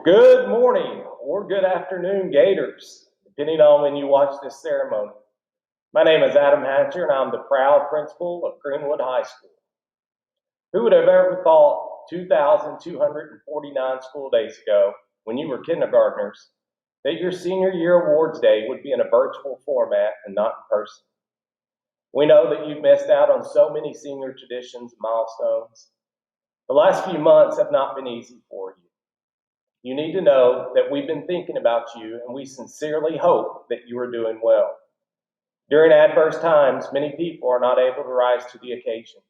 Good morning or good afternoon, Gators, depending on when you watch this ceremony. My name is Adam Hatcher, and I'm the proud principal of Greenwood High School. Who would have ever thought 2,249 school days ago, when you were kindergartners, that your senior year awards day would be in a virtual format and not in person? We know that you've missed out on so many senior traditions and milestones. The last few months have not been easy for you. You need to know that we've been thinking about you, and we sincerely hope that you are doing well. During adverse times, many people are not able to rise to the occasion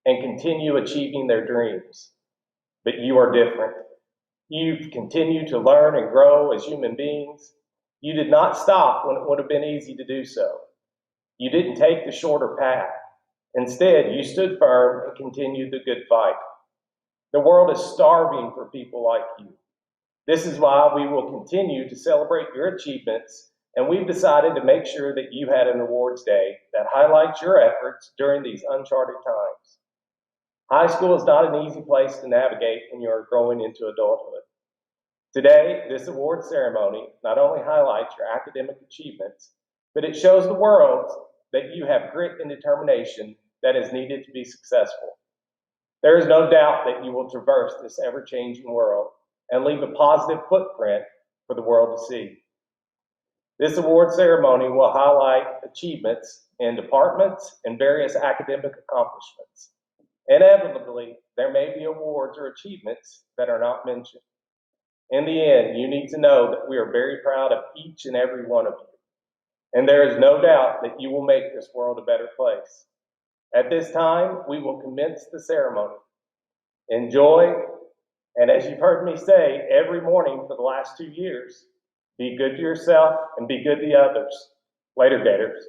and continue achieving their dreams. But you are different. You've continued to learn and grow as human beings. You did not stop when it would have been easy to do so. You didn't take the shorter path. Instead, you stood firm and continued the good fight. The world is starving for people like you. This is why we will continue to celebrate your achievements, and we've decided to make sure that you had an awards day that highlights your efforts during these uncharted times. High school is not an easy place to navigate when you are growing into adulthood. Today, this award ceremony not only highlights your academic achievements, but it shows the world that you have grit and determination that is needed to be successful. There is no doubt that you will traverse this ever-changing world and leave a positive footprint for the world to see. This award ceremony will highlight achievements in departments and various academic accomplishments. Inevitably, there may be awards or achievements that are not mentioned. In the end, you need to know that we are very proud of each and every one of you. And there is no doubt that you will make this world a better place. At this time, we will commence the ceremony. Enjoy, and as you've heard me say every morning for the last 2 years, be good to yourself and be good to others. Later, Gators.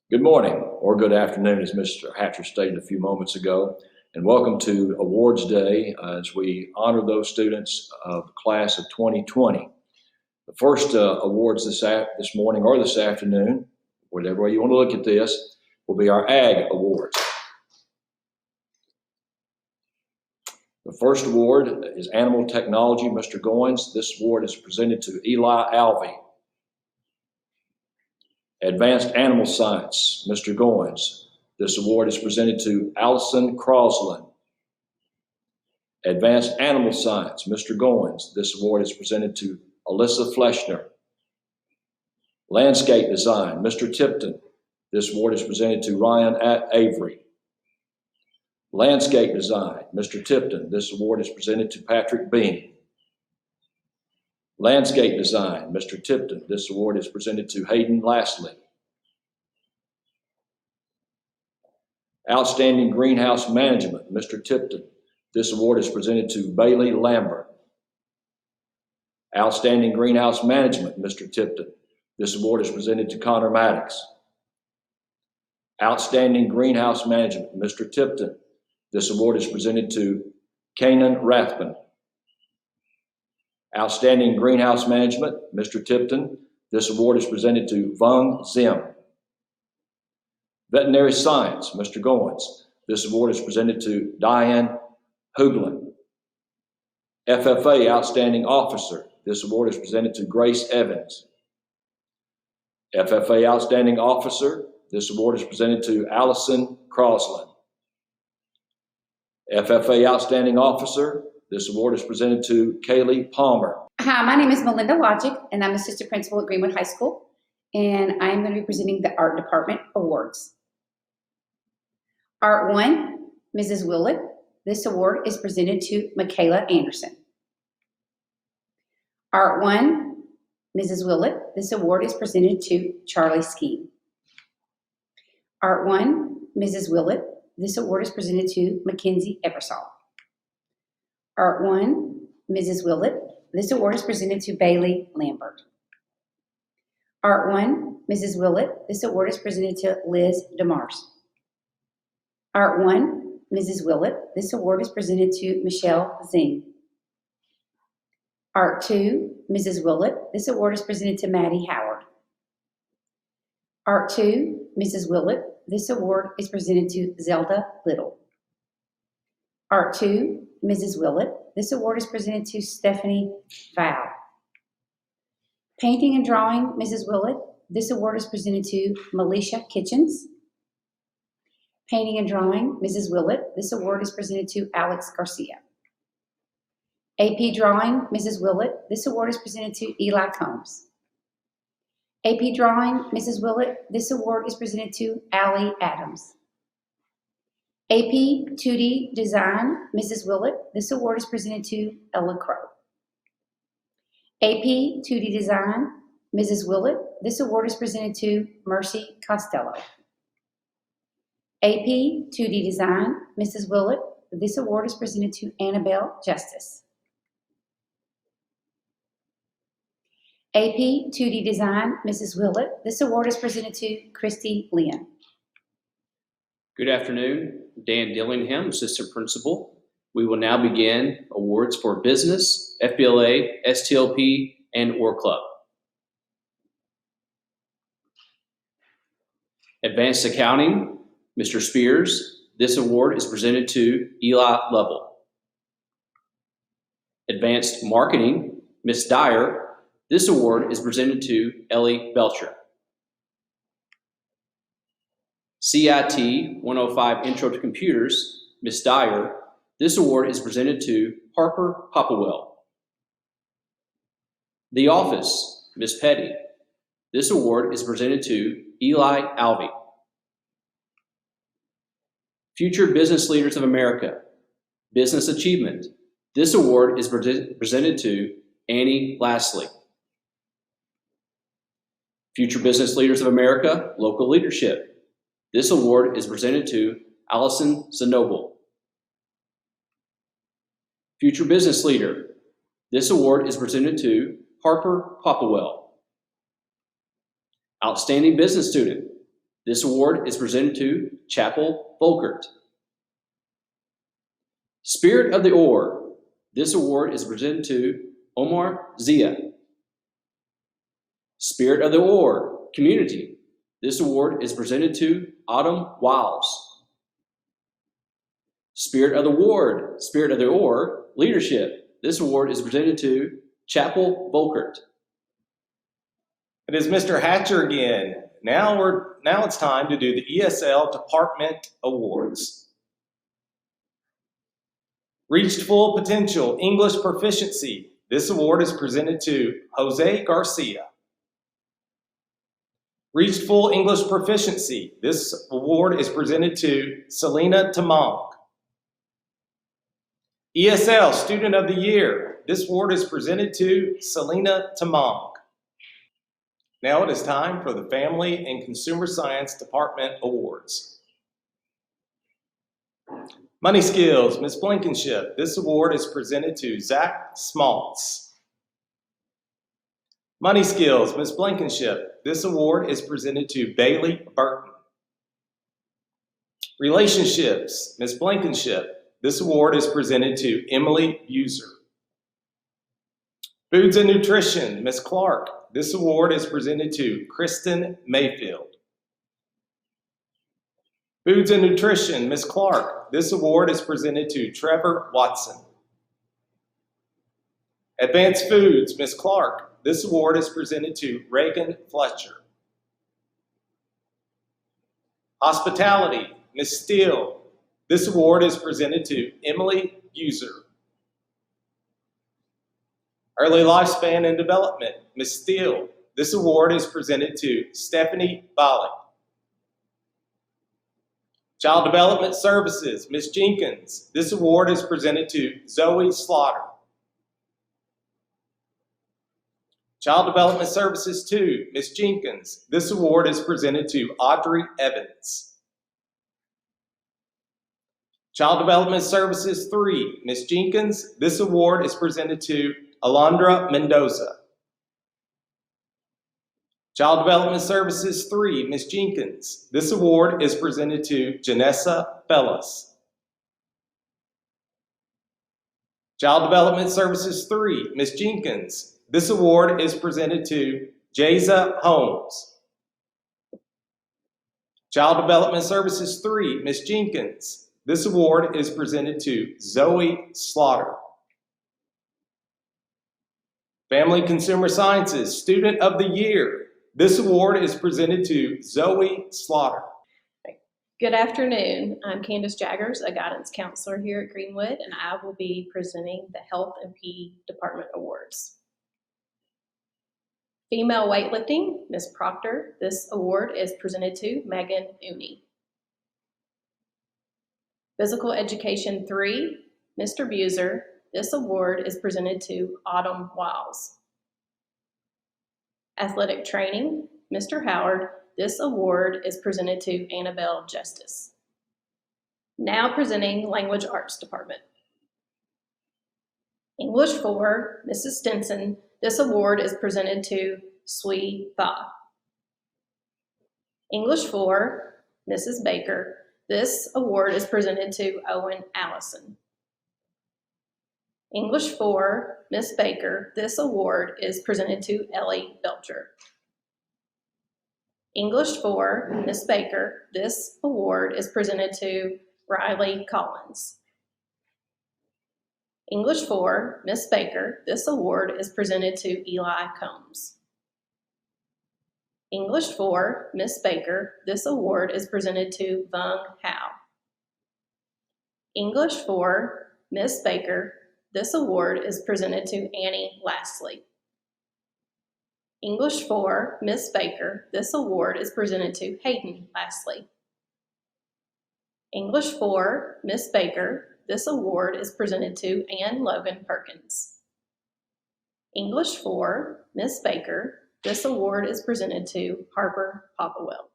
Good morning, or good afternoon, as Mr. Hatcher stated a few moments ago, and welcome to Awards Day as we honor those students of the class of 2020. The first awards this morning or this afternoon, whatever way you want to look at this, will be our Ag Awards. The first award is Animal Technology, Mr. Goins. This award is presented to Eli Alvey. Advanced Animal Science, Mr. Goins. This award is presented to Allison Crosland. Advanced Animal Science, Mr. Goins. This award is presented to Alyssa Fleshner. Landscape Design, Mr. Tipton. This award is presented to Ryan Avery. Landscape Design, Mr. Tipton. This award is presented to Patrick Bean. Landscape Design, Mr. Tipton. This award is presented to Hayden Lastly. Outstanding Greenhouse Management, Mr. Tipton. This award is presented to Bailey Lambert. Outstanding Greenhouse Management, Mr. Tipton. This award is presented to Connor Maddox. Outstanding Greenhouse Management, Mr. Tipton. This award is presented to Kanan Rathbun. Outstanding Greenhouse Management, Mr. Tipton. This award is presented to Vung Zim. Veterinary Science, Mr. Goins. This award is presented to Diane Hooglin. FFA Outstanding Officer. This award is presented to Grace Evans. FFA Outstanding Officer. This award is presented to Allison Crosland. FFA Outstanding Officer. This award is presented to Kaylee Palmer. Hi, my name is Melinda Logic, and I'm assistant principal at Greenwood High School, and I'm going to be presenting the Art Department Awards. Art 1, Mrs. Willett. This award is presented to Michaela Anderson. Art 1, Mrs. Willett. This award is presented to Charlie Skeen. Art 1, Mrs. Willett. This award is presented to Mackenzie Eversole. Art 1, Mrs. Willett. This award is presented to Bailey Lambert. Art 1, Mrs. Willett. This award is presented to Liz DeMars. Art 1, Mrs. Willett. This award is presented to Michelle Zing. Art 2, Mrs. Willett. This award is presented to Maddie Howard. Art 2, Mrs. Willett. This award is presented to Zelda Little. Art 2, Mrs. Willett. This award is presented to Stephanie Fowl. Painting and drawing, Mrs. Willett. This award is presented to Melisha Kitchens. Painting and drawing, Mrs. Willett. This award is presented to Alex Garcia. AP drawing, Mrs. Willett. This award is presented to Eli Combs. AP drawing, Mrs. Willett. This award is presented to Allie Adams. AP 2D design, Mrs. Willett. This award is presented to Ella Crow. AP 2D design, Mrs. Willett. This award is presented to Mercy Costello. AP 2D design, Mrs. Willett. This award is presented to Annabelle Justice. AP 2D design, Mrs. Willett. This award is presented to Christy Lynn. Good afternoon. Dan Dillingham, Assistant Principal. We will now begin awards for business, FBLA, STLP, and OR Club. Advanced Accounting, Mr. Spears. This award is presented to Eli Lovell. Advanced Marketing, Ms. Dyer. This award is presented to Ellie Belcher. CIT 105 Intro to Computers, Ms. Dyer. This award is presented to Harper Popplewell. The Office, Ms. Petty. This award is presented to Eli Alvey. Future Business Leaders of America, Business Achievement. This award is presented to Annie Lastly. Future Business Leaders of America, Local Leadership. This award is presented to Allison Zanoble. Future Business Leader. This award is presented to Harper Popplewell. Outstanding Business Student. This award is presented to Chapel Volkert. Spirit of the OR. This award is presented to Omar Zia. Spirit of the OR Community. This award is presented to Autumn Wiles. Spirit of the OR Leadership. This award is presented to Chapel Volkert. It is Mr. Hatcher again. Now it's time to do the ESL Department Awards. Reached Full Potential English Proficiency. This award is presented to Jose Garcia. Reached Full English Proficiency. This award is presented to Selena Tamong. ESL Student of the Year. This award is presented to Selena Tamong. Now it is time for the Family and Consumer Science Department Awards. Money Skills, Ms. Blankenship. This award is presented to Zach Smaltz. Money Skills, Ms. Blankenship. This award is presented to Bailey Burton. Relationships, Ms. Blankenship. This award is presented to Emily Buser. Foods and Nutrition, Ms. Clark. This award is presented to Kristen Mayfield. Foods and Nutrition, Ms. Clark. This award is presented to Trevor Watson. Advanced Foods, Ms. Clark. This award is presented to Reagan Fletcher. Hospitality, Ms. Steele. This award is presented to Emily Buser. Early Lifespan and Development, Ms. Steele. This award is presented to Stephanie Bali. Child Development Services, Ms. Jenkins. This award is presented to Zoe Slaughter. Child Development Services 2, Ms. Jenkins. This award is presented to Audrey Evans. Child Development Services 3, Ms. Jenkins. This award is presented to Alondra Mendoza. Child Development Services 3, Ms. Jenkins. This award is presented to Janessa Fellas. Child Development Services 3, Ms. Jenkins. This award is presented to Jaza Holmes. Child Development Services 3, Ms. Jenkins. This award is presented to Zoe Slaughter. Family Consumer Sciences Student of the Year. This award is presented to Zoe Slaughter. Good afternoon. I'm Candace Jaggers, a guidance counselor here at Greenwood, and I will be presenting the Health and PE Department Awards. Female weightlifting, Ms. Proctor. This award is presented to Megan Uni. Physical Education 3, Mr. Buser. This award is presented to Autumn Wiles. Athletic Training, Mr. Howard. This award is presented to Annabelle Justice. Now presenting Language Arts Department. English 4, Mrs. Stinson. This award is presented to Sui Tha. English 4, Mrs. Baker. This award is presented to Owen Allison. English 4, Miss Baker. This award is presented to Ellie Belcher. English 4, Miss Baker. This award is presented to Riley Collins. English 4, Miss Baker. This award is presented to Eli Combs. English 4, Miss Baker. This award is presented to Vung Hao. English 4, Miss Baker. This award is presented to Annie Lastly. English 4, Miss Baker. This award is presented to Hayden Lastly. English 4, Miss Baker. This award is presented to Ann Logan Perkins. English 4, Miss Baker. This award is presented to Harper Popplewell.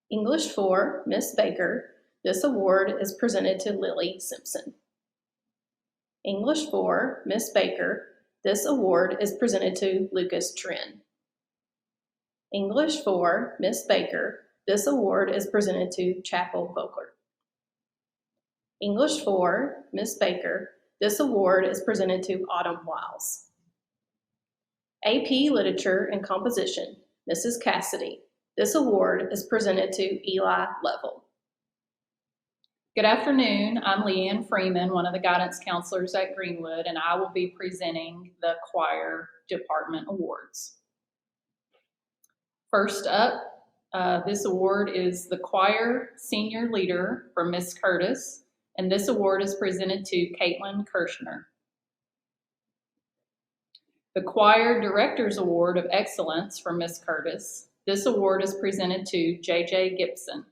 English 4, Miss Baker. This award is presented to Lily Simpson. English 4, Miss Baker. This award is presented to Lucas Trin. English 4, Miss Baker. This award is presented to Chapel Volker. English 4, Miss Baker. This award is presented to Autumn Wiles. AP Literature and Composition, Mrs. Cassidy. This award is presented to Eli Level. Good afternoon. I'm Leanne Freeman, one of the guidance counselors at Greenwood, and I will be presenting the Choir Department Awards. First up, this award is the Choir Senior Leader for Miss Curtis, and this award is presented to Caitlin Kirshner. The Choir Director's Award of Excellence for Miss Curtis. This award is presented to JJ Gibson.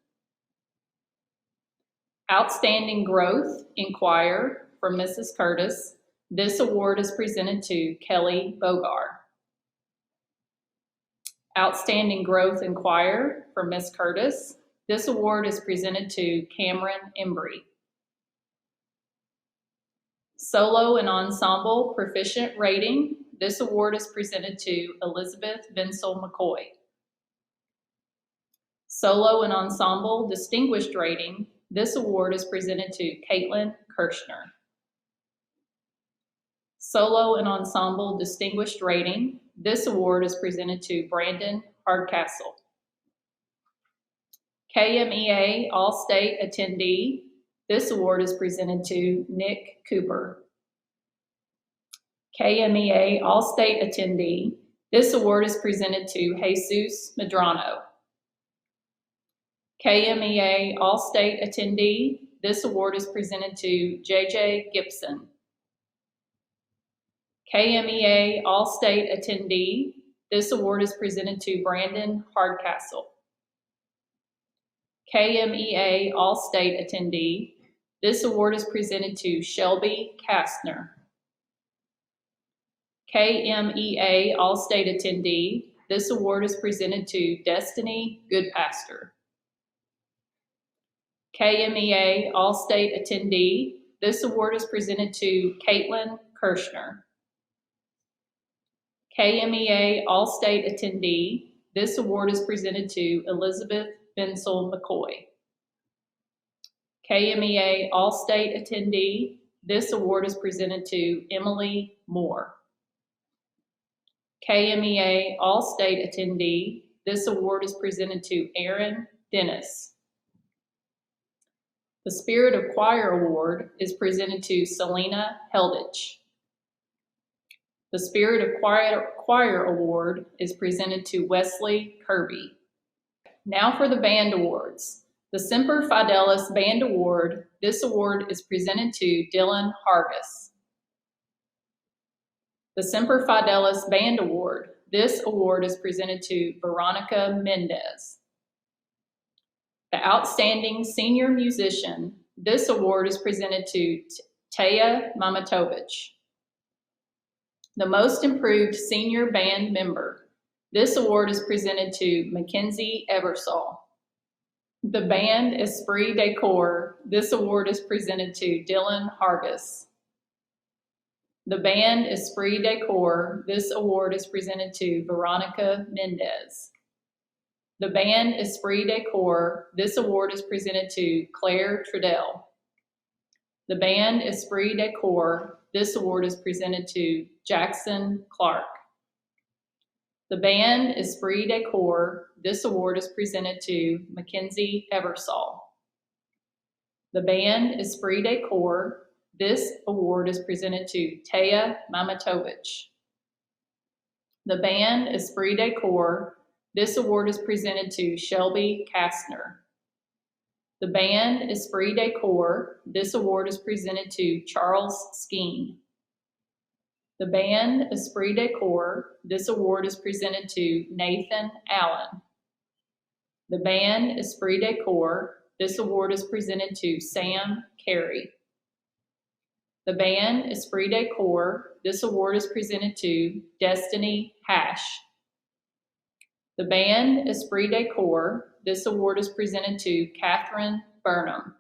Outstanding Growth in Choir for Mrs. Curtis. This award is presented to Kelly Bogar. Outstanding Growth in Choir for Miss Curtis. This award is presented to Cameron Embry. Solo and Ensemble Proficient Rating. This award is presented to Elizabeth Bensel McCoy. Solo and Ensemble Distinguished Rating. This award is presented to Caitlin Kirshner. Solo and Ensemble Distinguished Rating. This award is presented to Brandon Hardcastle. KMEA All-State Attendee. This award is presented to Nick Cooper. KMEA All-State Attendee. This award is presented to Jesus Medrano. KMEA All-State Attendee. This award is presented to JJ Gibson. KMEA All-State Attendee. This award is presented to Brandon Hardcastle. KMEA All-State Attendee. This award is presented to Shelby Kastner. KMEA All-State Attendee. This award is presented to Destiny Goodpaster. KMEA All-State Attendee. This award is presented to Caitlin Kirshner. KMEA All-State Attendee. This award is presented to Elizabeth Bensel McCoy. KMEA All-State Attendee. This award is presented to Emily Moore. KMEA All-State Attendee. This award is presented to Aaron Dennis. The Spirit of Choir Award is presented to Selena Helditch. The Spirit of Choir Award is presented to Wesley Kirby. Now for the Band Awards. The Semper Fidelis Band Award. This award is presented to Dylan Hargis. The Semper Fidelis Band Award. This award is presented to Veronica Mendez. The Outstanding Senior Musician. This award is presented to Taya Mamatovich. The Most Improved Senior Band Member. This award is presented to Mackenzie Eversole. The Band Esprit de Corps. This award is presented to Dylan Hargis. The Band Esprit de Corps. This award is presented to Veronica Mendez. The Band Esprit de Corps. This award is presented to Claire Trudell. The Band Esprit de Corps. This award is presented to Jackson Clark. The Band Esprit de Corps. This award is presented to Mackenzie Eversole. The Band Esprit de Corps. This award is presented to Taya Mamatovich. The Band Esprit de Corps. This award is presented to Shelby Kastner. The Band Esprit de Corps. This award is presented to Charles Skeen. The Band Esprit de Corps. This award is presented to Nathan Allen. The Band Esprit de Corps. This award is presented to Sam Carey. The Band Esprit de Corps. This award is presented to Destiny Hash. The Band Esprit de Corps. This award is presented to Catherine Burnham.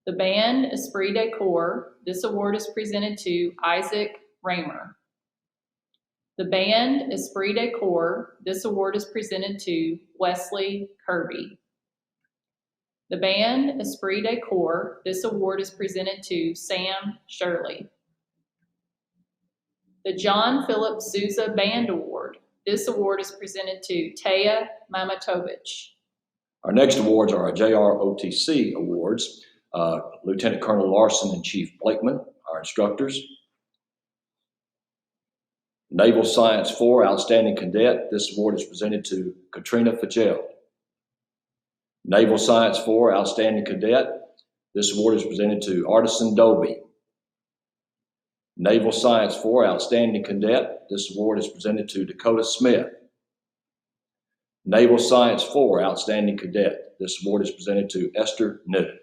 The Band Esprit de Corps. This award is presented to Isaac Raymer. The Band Esprit de Corps. This award is presented to Wesley Kirby. The Band Esprit de Corps. This award is presented to Sam Shirley. The John Philip Sousa Band Award. This award is presented to Taya Mamatovich. Our next awards are our JROTC awards. Lieutenant Colonel Larson and Chief Blakeman, our instructors. Naval Science 4 Outstanding Cadet. This award is presented to Katrina Fitzgerald. Naval Science 4 Outstanding Cadet. This award is presented to Artisan Doby. Naval Science 4 Outstanding Cadet. This award is presented to Dakota Smith. Naval Science 4 Outstanding Cadet. This award is presented to Esther Newton.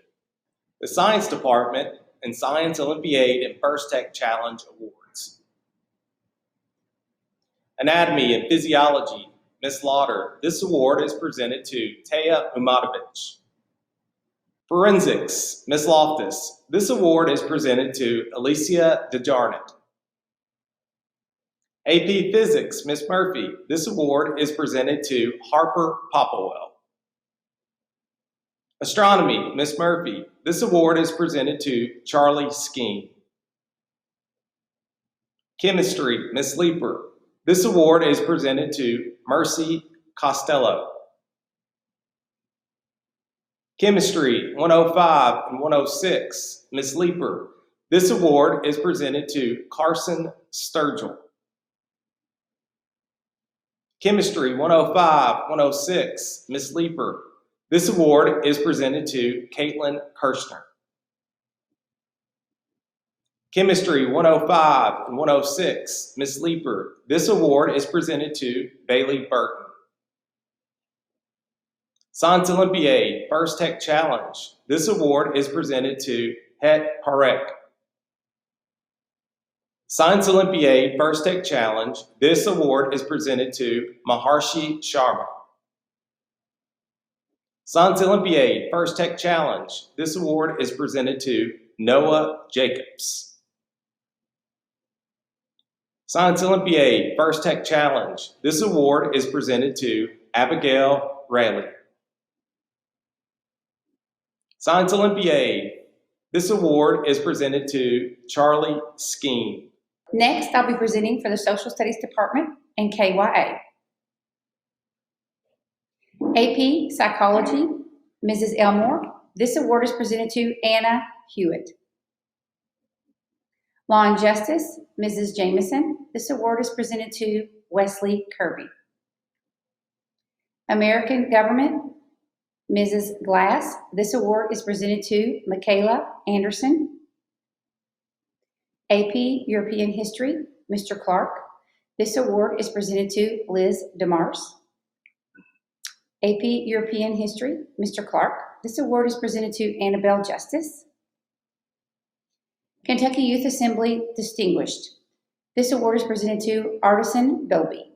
The Science Department and Science Olympiad and First Tech Challenge Awards. Anatomy and Physiology, Miss Lauder. This award is presented to Taya Umatovich. Forensics, Miss Loftus. This award is presented to Alicia DeJarnett. AP Physics, Miss Murphy. This award is presented to Harper Popplewell. Astronomy, Miss Murphy. This award is presented to Charlie Skeen. Chemistry, Miss Leeper. This award is presented to Mercy Costello. Chemistry 105 and 106, Miss Leeper. This award is presented to Carson Sturgill. Chemistry 105, 106, Miss Leeper. This award is presented to Caitlin Kirshner. Chemistry 105 and 106, Miss Leeper. This award is presented to Bailey Burton. Science Olympiad First Tech Challenge. This award is presented to Het Parek. Science Olympiad First Tech Challenge. This award is presented to Maharshi Sharma. Science Olympiad First Tech Challenge. This award is presented to Noah Jacobs. Science Olympiad First Tech Challenge. This award is presented to Abigail Rayleigh. Science Olympiad. This award is presented to Charlie Skeen. Next, I'll be presenting for the Social Studies Department and KYA. AP Psychology, Mrs. Elmore. This award is presented to Anna Hewitt. Law and Justice, Mrs. Jameson. This award is presented to Wesley Kirby. American Government, Mrs. Glass. This award is presented to Michaela Anderson. AP European History, Mr. Clark. This award is presented to Liz DeMars. AP European History, Mr. Clark. This award is presented to Annabelle Justice. Kentucky Youth Assembly Distinguished. This award is presented to Artisan Bilby.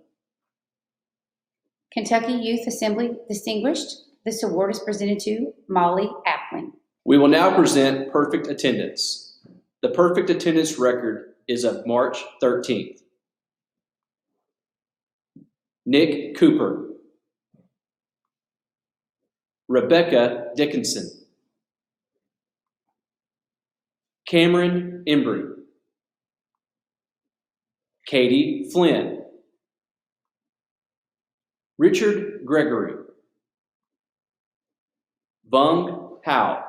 Kentucky Youth Assembly Distinguished. This award is presented to Molly Appling. We will now present perfect attendance. The perfect attendance record is of March 13th. Nick Cooper. Rebecca Dickinson. Cameron Embry. Katie Flynn. Richard Gregory. Vung Howe.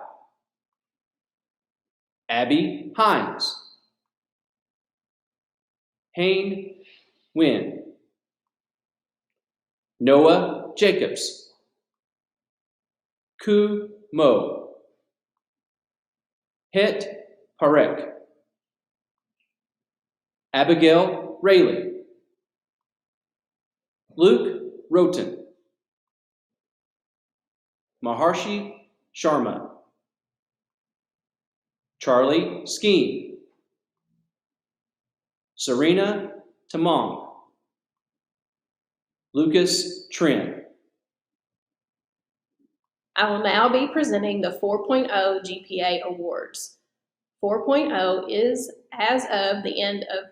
Abby Hines. Hayne Nguyen. Noah Jacobs. Ku Mo. Het Parek. Abigail Rayleigh. Luke Roten. Maharshi Sharma. Charlie Skeen. Serena Tamong. Lucas Trin. I will now be presenting the 4.0 GPA awards. 4.0 is as of the end of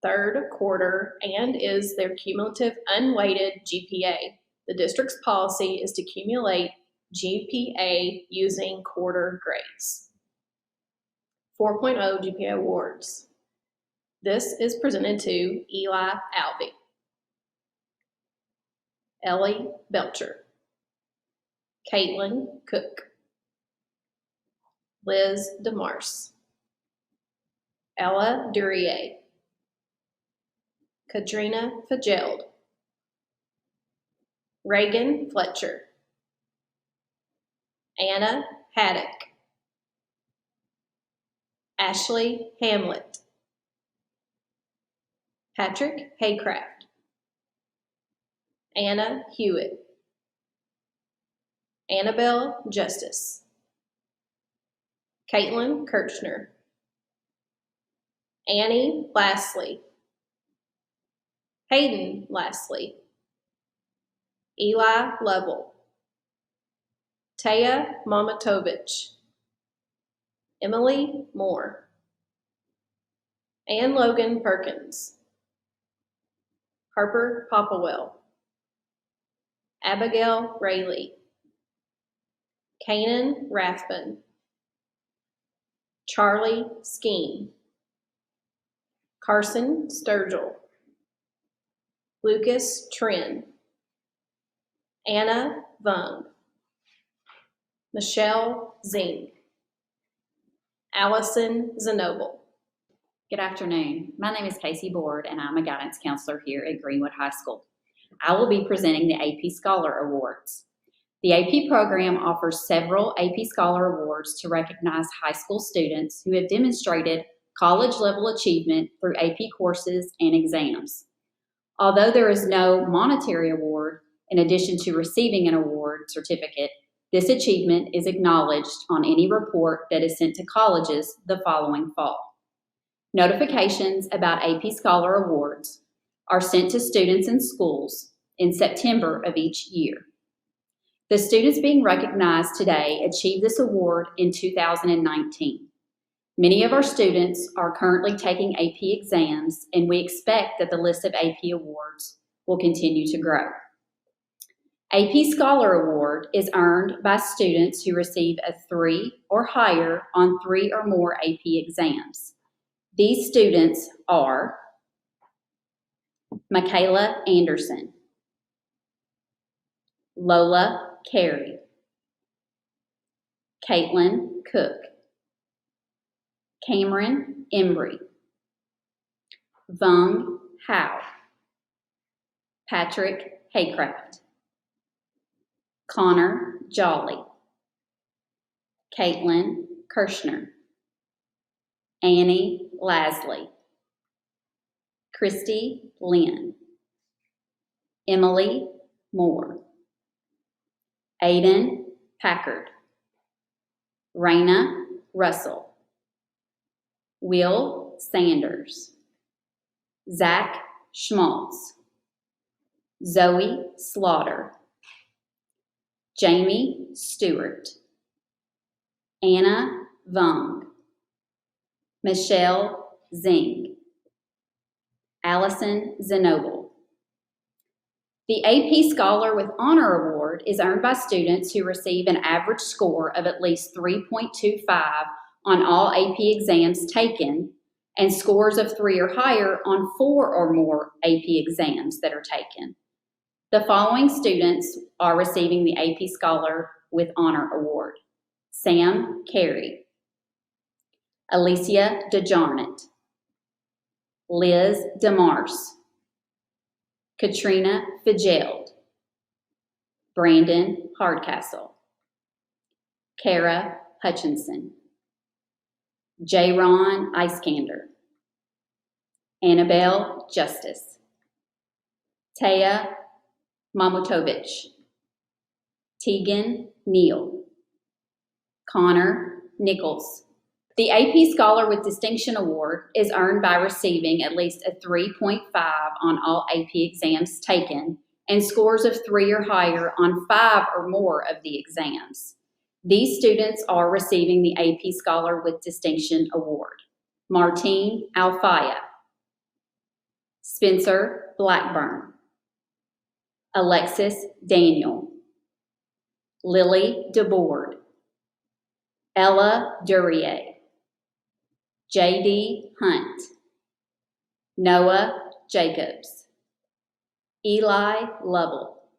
third quarter and is their cumulative unweighted GPA. The district's policy is to accumulate GPA using quarter grades. 4.0 GPA awards. This is presented to Eli Alvey, Ellie Belcher, Caitlin Cook, Liz DeMars, Ella Durier, Katrina Fageld, Reagan Fletcher, Anna Haddock, Ashley Hamlet, Patrick Haycraft, Anna Hewitt, Annabelle Justice, Caitlin Kirchner, Annie Lastly, Hayden Lastly, Eli Lovell, Taya Mamatovich, Emily Moore, Ann Logan Perkins, Harper Popplewell, Abigail Rayleigh, Kanan Rathbun, Charlie Skeen, Carson Sturgill, Lucas Trin, Anna Vung, Michelle Zing, Allison Zenoble. Good afternoon. My name is Casey Board, and I'm a guidance counselor here at Greenwood High School. I will be presenting the AP Scholar Awards. The AP program offers several AP Scholar Awards to recognize high school students who have demonstrated college-level achievement through AP courses and exams. Although there is no monetary award, in addition to receiving an award certificate, this achievement is acknowledged on any report that is sent to colleges the following fall. Notifications about AP Scholar Awards are sent to students and schools in September of each year. The students being recognized today achieved this award in 2019. Many of our students are currently taking AP exams, and we expect that the list of AP awards will continue to grow. AP Scholar Award is earned by students who receive a 3 or higher on 3 or more AP exams. These students are Michaela Anderson, Lola Carey, Caitlin Cook, Cameron Embry, Vung Howe, Patrick Haycraft, Connor Jolly, Caitlin Kirshner, Annie Lasley, Christy Lynn, Emily Moore, Aiden Packard, Raina Russell, Will Sanders, Zach Schmaltz, Zoe Slaughter, Jamie Stewart, Anna Vung, Michelle Zing, Allison Zenoble. The AP Scholar with Honor Award is earned by students who receive an average score of at least 3.25 on all AP exams taken and scores of 3 or higher on 4 or more AP exams that are taken. The following students are receiving the AP Scholar with Honor Award: Sam Carey, Alicia DeJarnett, Liz DeMarce, Katrina Fitzgerald, Brandon Hardcastle, Kara Hutchinson, J-Ron Eiskander, Annabelle Justice, Taya Mamutovich, Tegan Neal, Connor Nichols. The AP Scholar with Distinction Award is earned by receiving at least a 3.5 on all AP exams taken and scores of 3 or higher on 5 or more of the exams. These students are receiving the AP Scholar with Distinction Award: Martine Alfaya, Spencer Blackburn, Alexis Daniel, Lily DeBoard, Ella Durier, J.D. Hunt, Noah Jacobs, Eli Lovell,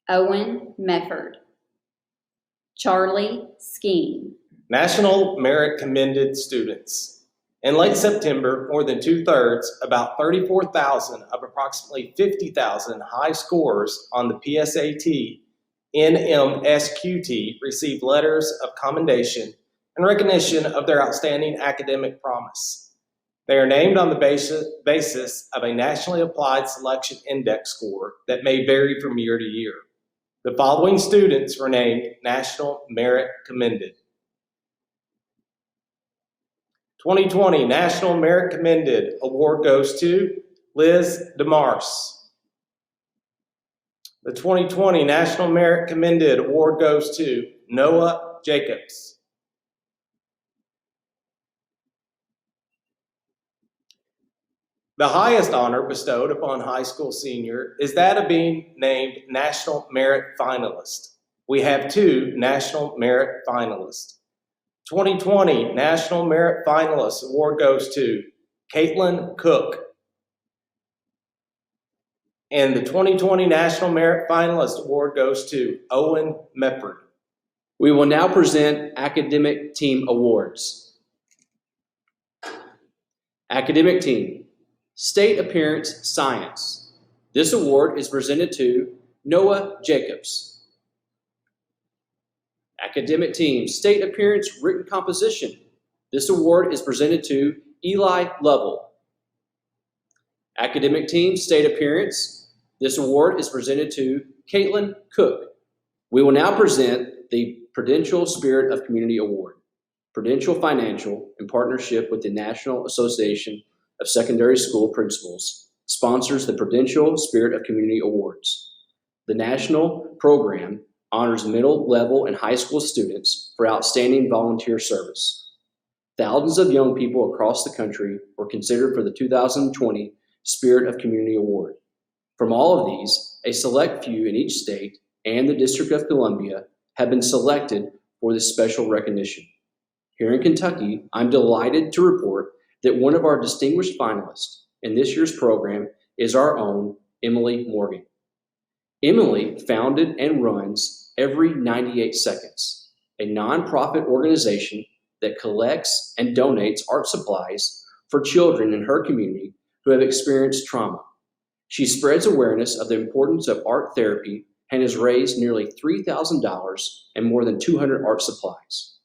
Owen Mefford, Charlie Skeen. National Merit Commended students. In late September, more than 2/3, about 34,000 of approximately 50,000 high scorers on the PSAT, NMSQT received letters of commendation and recognition of their outstanding academic promise. They are named on the basis of a nationally applied selection index score that may vary from year to year. The following students were named National Merit Commended. 2020 National Merit Commended Award goes to Liz DeMarce. The 2020 National Merit Commended Award goes to Noah Jacobs. The highest honor bestowed upon high school senior is that of being named National Merit Finalist. We have 2 National Merit Finalists. 2020 National Merit Finalist Award goes to Caitlin Cook. And the 2020 National Merit Finalist Award goes to Owen Mefford. We will now present Academic Team Awards. Academic Team, State Appearance Science. This award is presented to Noah Jacobs. Academic Team, State Appearance Written Composition. This award is presented to Eli Lovell. Academic Team, State Appearance. This award is presented to Caitlin Cook. We will now present the Prudential Spirit of Community Award. Prudential Financial, in partnership with the National Association of Secondary School Principals, sponsors the Prudential Spirit of Community Awards. The national program honors middle level and high school students for outstanding volunteer service. Thousands of young people across the country were considered for the 2020 Spirit of Community Award. From all of these, a select few in each state and the District of Columbia have been selected for this special recognition. Here in Kentucky, I'm delighted to report that one of our distinguished finalists in this year's program is our own Emily Morgan. Emily founded and runs Every 98 Seconds, a nonprofit organization that collects and donates art supplies for children in her community who have experienced trauma. She spreads awareness of the importance of art therapy and has raised nearly $3,000 and more than 200 art supplies.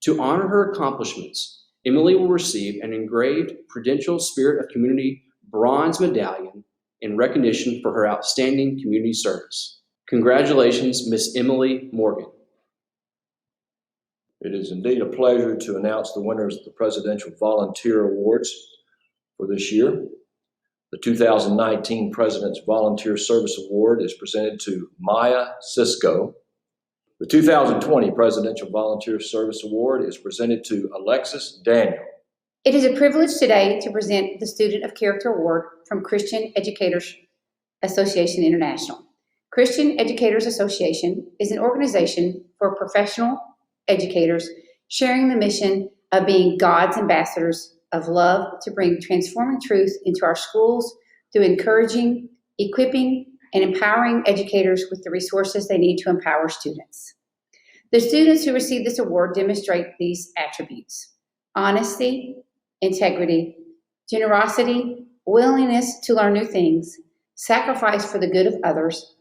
To honor her accomplishments, Emily will receive an engraved Prudential Spirit of Community bronze medallion in recognition for her outstanding community service. Congratulations, Miss Emily Morgan. It is indeed a pleasure to announce the winners of the Presidential Volunteer Awards for this year. The 2019 President's Volunteer Service Award is presented to Maya Cisco. The 2020 Presidential Volunteer Service Award is presented to Alexis Daniel. It is a privilege today to present the Student of Character Award from Christian Educators Association International. Christian Educators Association is an organization for professional educators sharing the mission of being God's ambassadors of love to bring transforming truth into our schools through encouraging, equipping, and empowering educators with the resources they need to empower students. The students who receive this award demonstrate these attributes: honesty, integrity, generosity, willingness to learn new things, sacrifice for the good of others,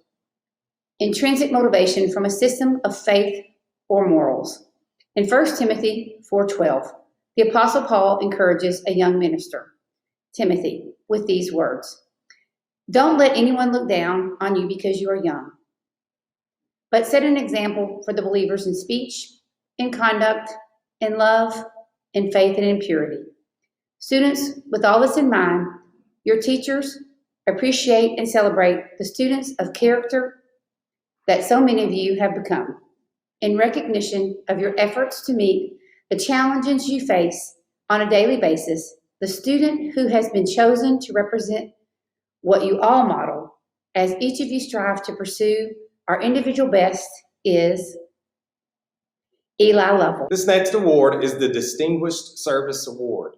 intrinsic motivation from a system of faith or morals. In 1 Timothy 4:12, the Apostle Paul encourages a young minister, Timothy, with these words: "Don't let anyone look down on you because you are young, but set an example for the believers in speech, in conduct, in love, in faith, and in purity." Students, with all this in mind, your teachers appreciate and celebrate the students of character that so many of you have become. In recognition of your efforts to meet the challenges you face on a daily basis, the student who has been chosen to represent what you all model as each of you strive to pursue our individual best is Eli Lovell. This next award is the Distinguished Service Award.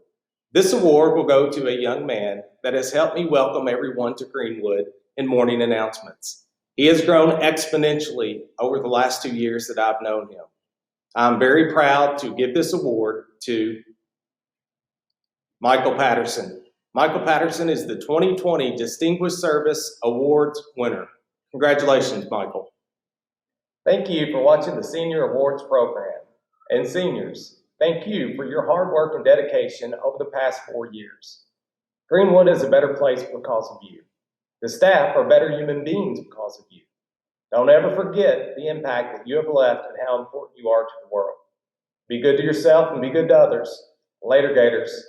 This award will go to a young man that has helped me welcome everyone to Greenwood in morning announcements. He has grown exponentially over the last 2 years that I've known him. I'm very proud to give this award to Michael Patterson. Michael Patterson is the 2020 Distinguished Service Awards winner. Congratulations, Michael. Thank you for watching the Senior Awards program. And seniors, thank you for your hard work and dedication over the past 4 years. Greenwood is a better place because of you. The staff are better human beings because of you. Don't ever forget the impact that you have left and how important you are to the world. Be good to yourself and be good to others. Later, Gators.